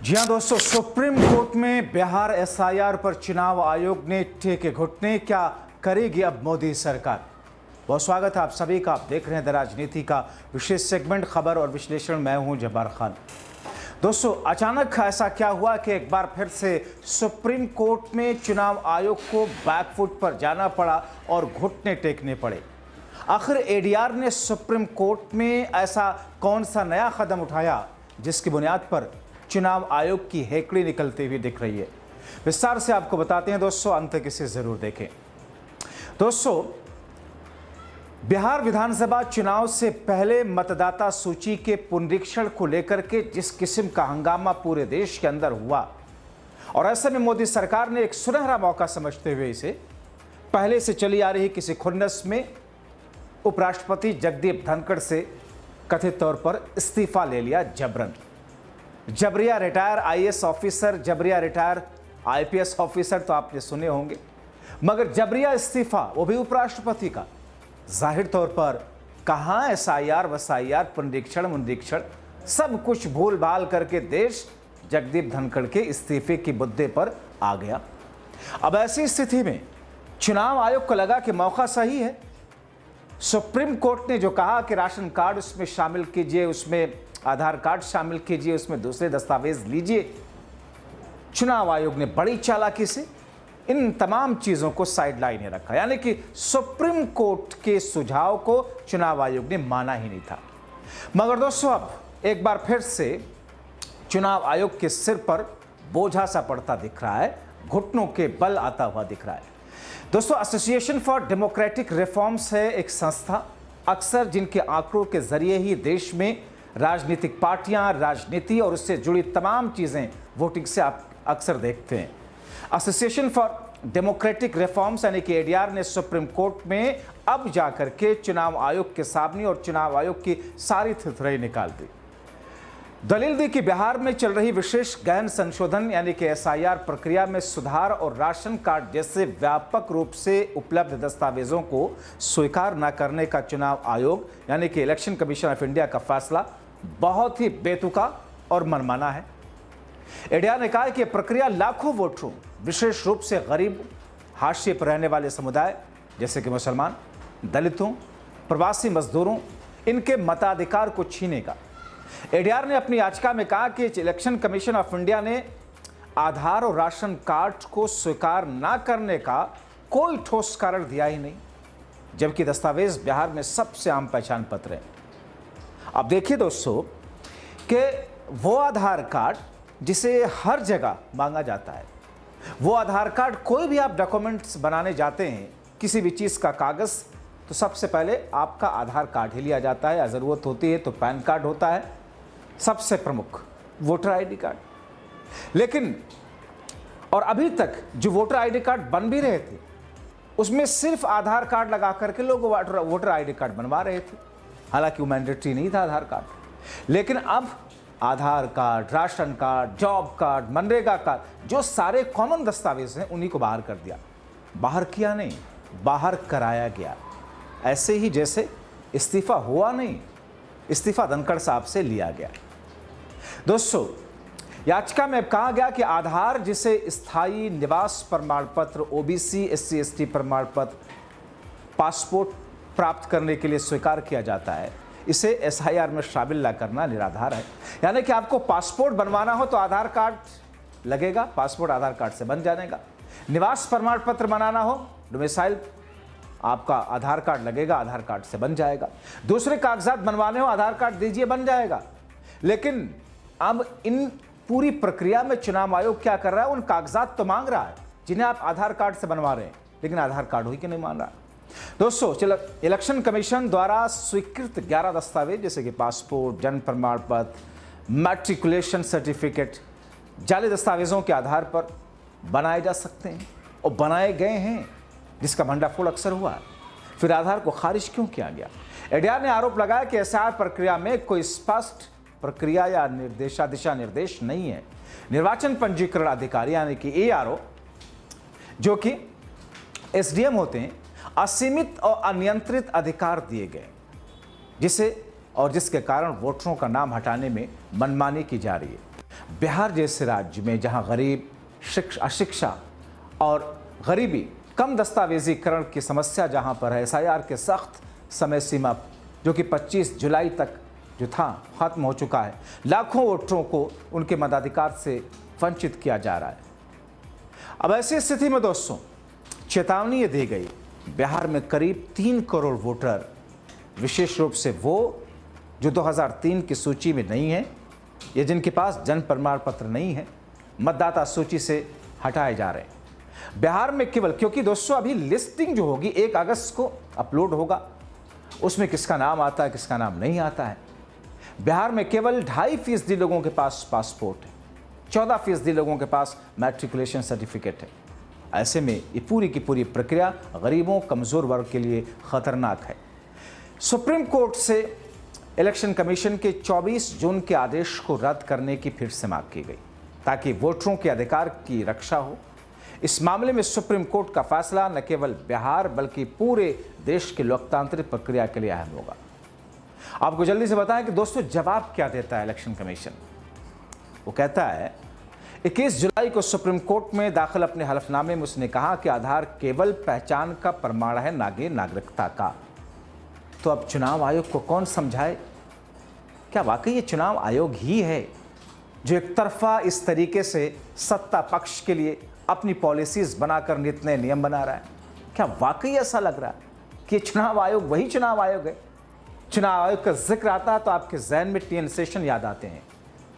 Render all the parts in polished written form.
जी हाँ दोस्तों, supreme court में बिहार एसआईआर पर चुनाव आयोग ने टेके घुटने। क्या करेगी अब मोदी सरकार? बहुत स्वागत है आप सभी का। आप देख रहे हैं द राजनीति का विशेष सेगमेंट खबर और विश्लेषण। मैं हूं जब्बार खान। दोस्तों, अचानक ऐसा क्या हुआ कि एक बार फिर से सुप्रीम कोर्ट में चुनाव आयोग को बैकफुट पर जाना पड़ा और घुटने टेकने पड़े? आखिर एडीआर ने सुप्रीम कोर्ट में ऐसा कौन सा नया कदम उठाया जिसकी बुनियाद पर चुनाव आयोग की हेकड़ी निकलती हुई दिख रही है? विस्तार से आपको बताते हैं दोस्तों, अंत तक इसे जरूर देखें। दोस्तों, बिहार विधानसभा चुनाव से पहले मतदाता सूची के पुनरीक्षण को लेकर के जिस किस्म का हंगामा पूरे देश के अंदर हुआ, और ऐसे में मोदी सरकार ने एक सुनहरा मौका समझते हुए इसे पहले से चली आ रही किसी खुन्नस में उपराष्ट्रपति जगदीप धनखड़ से कथित तौर पर इस्तीफा ले लिया जबरन। जबरिया रिटायर आईएएस ऑफिसर, जबरिया रिटायर आईपीएस ऑफिसर तो आपने सुने होंगे, मगर जबरिया इस्तीफा वो भी उपराष्ट्रपति का। जाहिर तौर पर कहां एसआईआर वसाईआर पुनरीक्षण सब कुछ भूल भाल करके देश जगदीप धनखड़ के इस्तीफे की मुद्दे पर आ गया। अब ऐसी स्थिति में चुनाव आयोग को लगा कि मौका सही है। सुप्रीम कोर्ट ने जो कहा कि राशन कार्ड उसमें शामिल कीजिए, उसमें आधार कार्ड शामिल कीजिए, उसमें दूसरे दस्तावेज लीजिए, चुनाव आयोग ने बड़ी चालाकी से इन तमाम चीजों को साइडलाइन में रखा। यानी कि सुप्रीम कोर्ट के सुझाव को चुनाव आयोग ने माना ही नहीं था। मगर दोस्तों, अब एक बार फिर से चुनाव आयोग के सिर पर बोझा सा पड़ता दिख रहा है, घुटनों के बल आता हुआ दिख रहा है। दोस्तों, एसोसिएशन फॉर डेमोक्रेटिक रिफॉर्म्स है एक संस्था, अक्सर जिनके आंकड़ों के जरिए ही देश में राजनीतिक पार्टियां, राजनीति और उससे जुड़ी तमाम चीजें वोटिंग से आप अक्सर देखते हैं। एसोसिएशन फॉर डेमोक्रेटिक रिफॉर्म्स यानी कि एडीआर ने सुप्रीम कोर्ट में अब जाकर के चुनाव आयोग के सामने और चुनाव आयोग की सारी थुथराई निकाल दी। दलील दी कि बिहार में चल रही विशेष गहन संशोधन यानी कि एसआईआर प्रक्रिया में सुधार और राशन कार्ड जैसे व्यापक रूप से उपलब्ध दस्तावेजों को स्वीकार न करने का चुनाव आयोग यानी कि इलेक्शन कमीशन ऑफ इंडिया का फैसला बहुत ही बेतुका और मनमाना है। एडीआर ने कहा कि यह प्रक्रिया लाखों वोटरों, विशेष रूप से गरीब, हाशिए पर रहने वाले समुदाय जैसे कि मुसलमान, दलितों, प्रवासी मजदूरों, इनके मताधिकार को छीनेगा। एडीआर ने अपनी याचिका में कहा कि इलेक्शन कमीशन ऑफ इंडिया ने आधार और राशन कार्ड को स्वीकार न करने का कोई ठोस कारण दिया ही नहीं, जबकि दस्तावेज बिहार में सबसे आम पहचान पत्र है। अब देखिए दोस्तों कि वो आधार कार्ड जिसे हर जगह मांगा जाता है, वो आधार कार्ड, कोई भी आप डॉक्यूमेंट्स बनाने जाते हैं, किसी भी चीज़ का कागज़, तो सबसे पहले आपका आधार कार्ड ही लिया जाता है, या ज़रूरत होती है तो पैन कार्ड होता है, सबसे प्रमुख वोटर आईडी कार्ड। लेकिन और अभी तक जो वोटर आईडी कार्ड बन भी रहे थे, उसमें सिर्फ आधार कार्ड लगा करके लोग वोटर आईडी कार्ड बनवा रहे थे, हालांकि वो मैंडेटरी नहीं था आधार कार्ड। लेकिन अब Aadhaar card, ration card, job card, मनरेगा कार्ड, जो सारे कॉमन दस्तावेज हैं, उन्हीं को बाहर कर दिया। बाहर किया नहीं, बाहर कराया गया। ऐसे ही जैसे इस्तीफा हुआ नहीं, इस्तीफा धनखड़ साहब से लिया गया। दोस्तों, याचिका में कहा गया कि आधार, जिसे स्थायी निवास प्रमाण पत्र, ओबीसी एससी एसटी प्रमाण पत्र, पासपोर्ट प्राप्त करने के लिए स्वीकार किया जाता है, इसे एसआईआर में शामिल न करना निराधार है। यानी कि आपको पासपोर्ट बनवाना हो तो आधार कार्ड लगेगा, पासपोर्ट आधार कार्ड से बन जाएगा। निवास प्रमाण पत्र बनाना हो, डोमिसाइल, आपका आधार कार्ड लगेगा, आधार कार्ड से बन जाएगा। दूसरे कागजात बनवाने हो, आधार कार्ड दीजिए, बन जाएगा। लेकिन अब इन पूरी प्रक्रिया में चुनाव आयोग क्या कर रहा है? उन कागजात तो मांग रहा है जिन्हें आप आधार कार्ड से बनवा रहे हैं, लेकिन आधार कार्ड ही क्यों नहीं मान रहा? दोस्तों, चलो, इलेक्शन कमीशन द्वारा स्वीकृत 11 दस्तावेज जैसे कि पासपोर्ट, जन्म प्रमाण पत्र, मैट्रिकुलेशन सर्टिफिकेट, जाली दस्तावेजों के आधार पर बनाए जा सकते हैं और बनाए गए हैं, जिसका भंडाफोड़ अक्सर हुआ है। फिर आधार को खारिज क्यों किया गया? एडीआर ने आरोप लगाया कि एसआईआर प्रक्रिया में कोई स्पष्ट प्रक्रिया या दिशा निर्देश नहीं है। निर्वाचन पंजीकरण अधिकारी यानी कि एआरओ, जो कि एसडीएम होते हैं, असीमित और अनियंत्रित अधिकार दिए गए, जिसे और जिसके कारण वोटरों का नाम हटाने में मनमानी की जा रही है। बिहार जैसे राज्य में जहां गरीब, अशिक्षा और गरीबी, कम दस्तावेजीकरण की समस्या जहां पर है, एसआईआर के सख्त समय सीमा जो कि 25 जुलाई तक जो था खत्म हो चुका है, लाखों वोटरों को उनके मताधिकार से वंचित किया जा रहा है। अब ऐसी स्थिति में दोस्तों चेतावनी ये दी गई, बिहार में करीब 3 करोड़ वोटर, विशेष रूप से वो जो 2003 की सूची में नहीं है या जिनके पास जन्म प्रमाण पत्र नहीं है, मतदाता सूची से हटाए जा रहे हैं बिहार में केवल, क्योंकि दोस्तों अभी लिस्टिंग जो होगी 1 अगस्त को अपलोड होगा, उसमें किसका नाम आता है किसका नाम नहीं आता है। बिहार में केवल 2.5% लोगों के पास पासपोर्ट है, 14% लोगों के पास मैट्रिकुलेशन सर्टिफिकेट है। ऐसे में ये पूरी की पूरी प्रक्रिया गरीबों, कमज़ोर वर्ग के लिए खतरनाक है। सुप्रीम कोर्ट से इलेक्शन कमीशन के 24 जून के आदेश को रद्द करने की फिर से मांग की गई ताकि वोटरों के अधिकार की रक्षा हो। इस मामले में सुप्रीम कोर्ट का फैसला न केवल बिहार बल्कि पूरे देश की लोकतांत्रिक प्रक्रिया के लिए अहम होगा। आपको जल्दी से बताएं कि दोस्तों जवाब क्या देता है इलेक्शन कमीशन। वो कहता है 21 जुलाई को सुप्रीम कोर्ट में दाखिल अपने हलफनामे में उसने कहा कि आधार केवल पहचान का प्रमाण है, ना कि नागरिकता का। तो अब चुनाव आयोग को कौन समझाए? क्या वाकई ये चुनाव आयोग ही है जो एक तरफा इस तरीके से सत्ता पक्ष के लिए अपनी पॉलिसीज बनाकर नीति नए नियम बना रहा है? क्या वाकई ऐसा लग रहा है कि चुनाव आयोग वही चुनाव आयोग है? चुनाव आयोग का जिक्र आता है तो आपके जहन में टी.एन. शेषन याद आते हैं,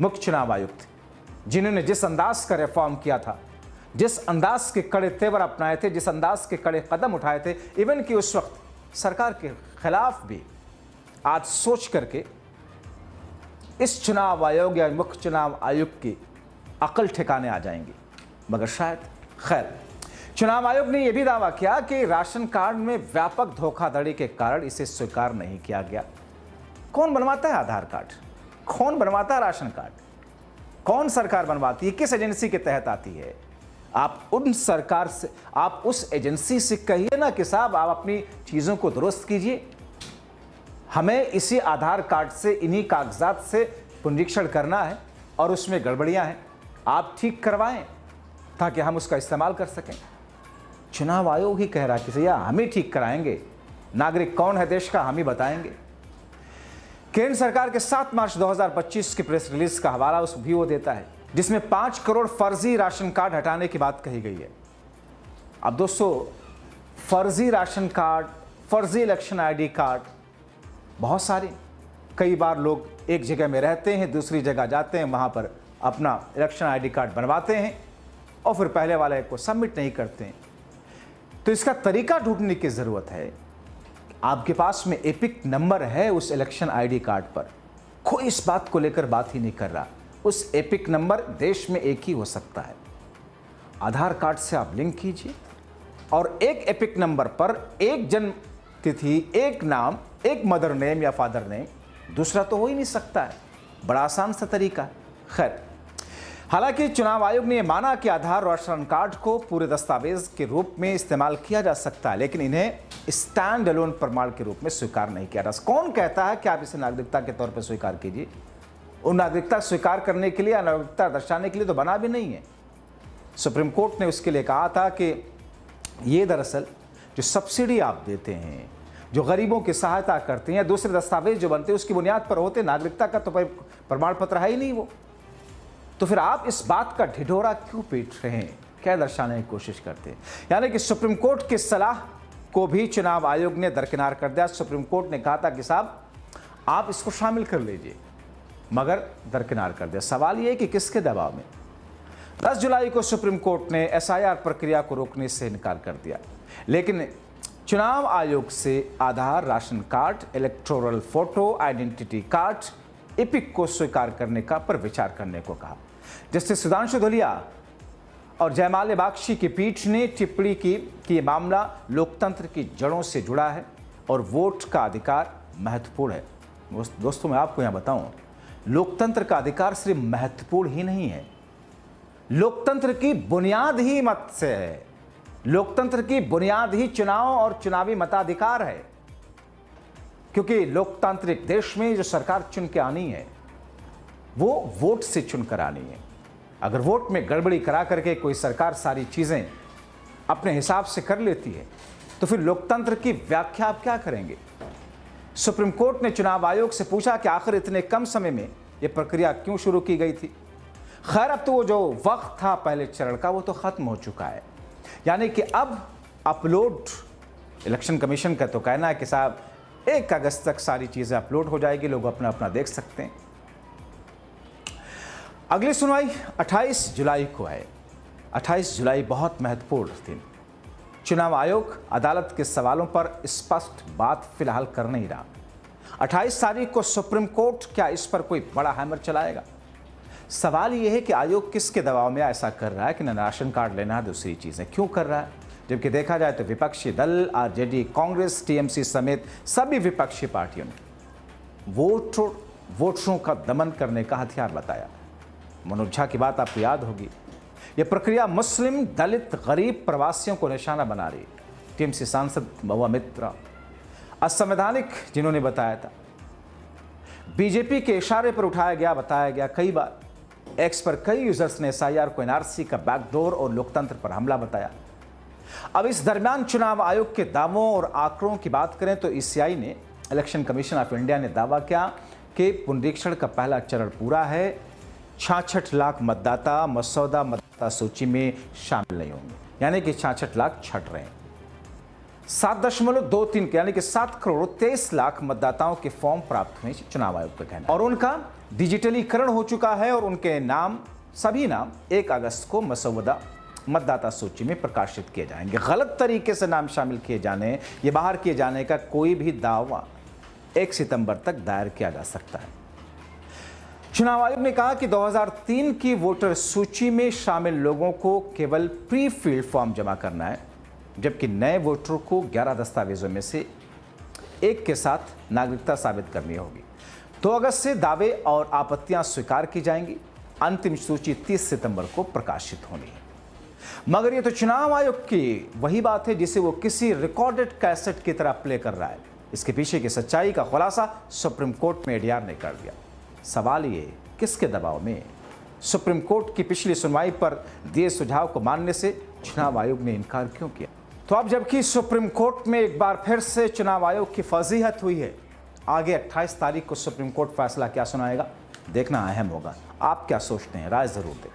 मुख्य चुनाव आयुक्त, जिन्होंने जिस अंदाज का रिफॉर्म किया था, जिस अंदाज के कड़े तेवर अपनाए थे, जिस अंदाज के कड़े कदम उठाए थे, इवन कि उस वक्त सरकार के खिलाफ भी, आज सोच करके इस चुनाव आयोग या मुख्य चुनाव आयुक्त की अकल ठिकाने आ जाएंगी। मगर शायद खैर, चुनाव आयोग ने यह भी दावा किया कि राशन कार्ड में व्यापक धोखाधड़ी के कारण इसे स्वीकार नहीं किया गया। कौन बनवाता है आधार कार्ड? कौन बनवाता है राशन कार्ड? कौन सरकार बनवाती है? किस एजेंसी के तहत आती है? आप उन सरकार से, आप उस एजेंसी से कहिए ना कि साहब आप अपनी चीज़ों को दुरुस्त कीजिए, हमें इसी आधार कार्ड से, इन्हीं कागजात से पुनरीक्षण करना है और उसमें गड़बड़ियां हैं, आप ठीक करवाएं ताकि हम उसका इस्तेमाल कर सकें। चुनाव आयोग ही कह रहा है कि भैया हम ही ठीक कराएंगे, नागरिक कौन है देश का हम ही बताएंगे। केंद्र सरकार के 7 मार्च 2025 की प्रेस रिलीज का हवाला उस भी वो देता है जिसमें 5 करोड़ फर्जी राशन कार्ड हटाने की बात कही गई है। अब दोस्तों फर्जी राशन कार्ड, फर्जी इलेक्शन आईडी कार्ड बहुत सारे, कई बार लोग एक जगह में रहते हैं, दूसरी जगह जाते हैं, वहाँ पर अपना इलेक्शन आईडी कार्ड बनवाते हैं और फिर पहले वाले को सबमिट नहीं करते हैं। तो इसका तरीका ढूंढने की ज़रूरत है। आपके पास में एपिक नंबर है उस इलेक्शन आईडी कार्ड पर, कोई इस बात को लेकर बात ही नहीं कर रहा। उस एपिक नंबर देश में एक ही हो सकता है। आधार कार्ड से आप लिंक कीजिए और एक एपिक नंबर पर एक जन्म तिथि, एक नाम, एक मदर नेम या फादर नेम, दूसरा तो हो ही नहीं सकता है। बड़ा आसान सा तरीका है। खैर, हालांकि चुनाव आयोग ने यह माना कि आधार और राशन कार्ड को पूरे दस्तावेज के रूप में इस्तेमाल किया जा सकता है, लेकिन इन्हें स्टैंड अलोन प्रमाण के रूप में स्वीकार नहीं किया जा सकता। कौन कहता है कि आप इसे नागरिकता के तौर पर स्वीकार कीजिए? और नागरिकता स्वीकार करने के लिए या नागरिकता दर्शाने के लिए तो बना भी नहीं है। सुप्रीम कोर्ट ने उसके लिए कहा था कि ये दरअसल जो सब्सिडी आप देते हैं, जो गरीबों की सहायता करते हैं, या दूसरे दस्तावेज जो बनते हैं उसकी बुनियाद पर होते, नागरिकता का तो प्रमाण पत्र है ही नहीं वो, तो फिर आप इस बात का ढिढोरा क्यों पीट रहे हैं? क्या दर्शाने की कोशिश करते हैं? यानी कि सुप्रीम कोर्ट की सलाह को भी चुनाव आयोग ने दरकिनार कर दिया। सुप्रीम कोर्ट ने कहा था कि साहब आप इसको शामिल कर लीजिए, मगर दरकिनार कर दिया। सवाल यह है कि किसके दबाव में? 10 जुलाई को सुप्रीम कोर्ट ने एसआईआर प्रक्रिया को रोकने से इनकार कर दिया, लेकिन चुनाव आयोग से Aadhaar, ration card, electoral photo, identity card, EPIC को स्वीकार करने का पर विचार करने को कहा। जस्टिस सुधांशु धुलिया और जयमाल्या बख्शी की पीठ ने टिप्पणी की कि यह मामला लोकतंत्र की जड़ों से जुड़ा है और वोट का अधिकार महत्वपूर्ण है। दोस्तों मैं आपको यहां बताऊं, लोकतंत्र का अधिकार सिर्फ महत्वपूर्ण ही नहीं है, लोकतंत्र की बुनियाद ही मत से है। लोकतंत्र की बुनियाद ही चुनाव और चुनावी मताधिकार है, क्योंकि लोकतांत्रिक देश में जो सरकार चुन के आनी है वो वोट से चुनकर आनी है। अगर वोट में गड़बड़ी करा करके कोई सरकार सारी चीज़ें अपने हिसाब से कर लेती है तो फिर लोकतंत्र की व्याख्या आप क्या करेंगे? सुप्रीम कोर्ट ने चुनाव आयोग से पूछा कि आखिर इतने कम समय में यह प्रक्रिया क्यों शुरू की गई थी। खैर, अब तो वो जो वक्त था पहले चरण का वो तो खत्म हो चुका है, यानी कि अब अपलोड, इलेक्शन कमीशन का तो कहना है कि साहब 1 अगस्त तक सारी चीजें अपलोड हो जाएगी, लोग अपना अपना देख सकते हैं। अगली सुनवाई 28 जुलाई को है। 28 जुलाई बहुत महत्वपूर्ण दिन। चुनाव आयोग अदालत के सवालों पर स्पष्ट बात फिलहाल कर नहीं रहा। 28 तारीख को सुप्रीम कोर्ट क्या इस पर कोई बड़ा हैमर चलाएगा? सवाल यह है कि आयोग किसके दबाव में ऐसा कर रहा है कि न राशन कार्ड लेना, दूसरी चीजें क्यों कर रहा है? जबकि देखा जाए तो विपक्षी दल आरजेडी, कांग्रेस, टीएमसी समेत सभी विपक्षी पार्टियों ने वोटरों का दमन करने का हथियार बताया। मनोज झा की बात आपको याद होगी। यह प्रक्रिया मुस्लिम, दलित, गरीब, प्रवासियों को निशाना बना रही। टीएमसी सांसद महुआ मित्रा असंवैधानिक जिन्होंने बताया था, बीजेपी के इशारे पर उठाया गया, बताया गया कई बार। एक्स पर कई यूजर्स ने एसआईआर को एनआरसी का बैकडोर और लोकतंत्र पर हमला बताया। अब इस दरमियान चुनाव आयोग के दावों और आंकड़ों की बात करें तो ईसीआई ने, इलेक्शन कमीशन ऑफ इंडिया ने दावा किया कि पुनरीक्षण का पहला चरण पूरा है। 66 लाख मतदाता मसौदा मतदाता सूची में शामिल नहीं होंगे, यानी कि 66 लाख छट रहे हैं। 7.23 यानी कि 7 करोड़ 23 लाख मतदाताओं के फॉर्म प्राप्त हुए, चुनाव आयोग का कहना, और उनका डिजिटलीकरण हो चुका है और उनके नाम, सभी नाम 1 अगस्त को मसौदा मतदाता सूची में प्रकाशित किए जाएंगे। गलत तरीके से नाम शामिल किए जाने या बाहर किए जाने का कोई भी दावा 1 सितंबर तक दायर किया जा सकता है। चुनाव आयोग ने कहा कि 2003 की वोटर सूची में शामिल लोगों को केवल प्री फील्ड फॉर्म जमा करना है, जबकि नए वोटरों को 11 दस्तावेजों में से एक के साथ नागरिकता साबित करनी होगी। 2 अगस्त से दावे और आपत्तियां स्वीकार की जाएंगी। अंतिम सूची 30 सितंबर को प्रकाशित होनी है। मगर ये तो चुनाव आयोग की वही बात है जिसे वो किसी रिकॉर्डेड कैसेट की तरह प्ले कर रहा है। इसके पीछे की सच्चाई का खुलासा सुप्रीम कोर्ट में एडीआर ने कर दिया। सवाल ये, किसके दबाव में? सुप्रीम कोर्ट की पिछली सुनवाई पर दिए सुझाव को मानने से चुनाव आयोग ने इनकार क्यों किया? तो अब जबकि सुप्रीम कोर्ट में एक बार फिर से चुनाव आयोग की फजीहत हुई है, आगे 28 तारीख को सुप्रीम कोर्ट फैसला क्या सुनाएगा, देखना अहम होगा। आप क्या सोचते हैं? राय जरूर दें।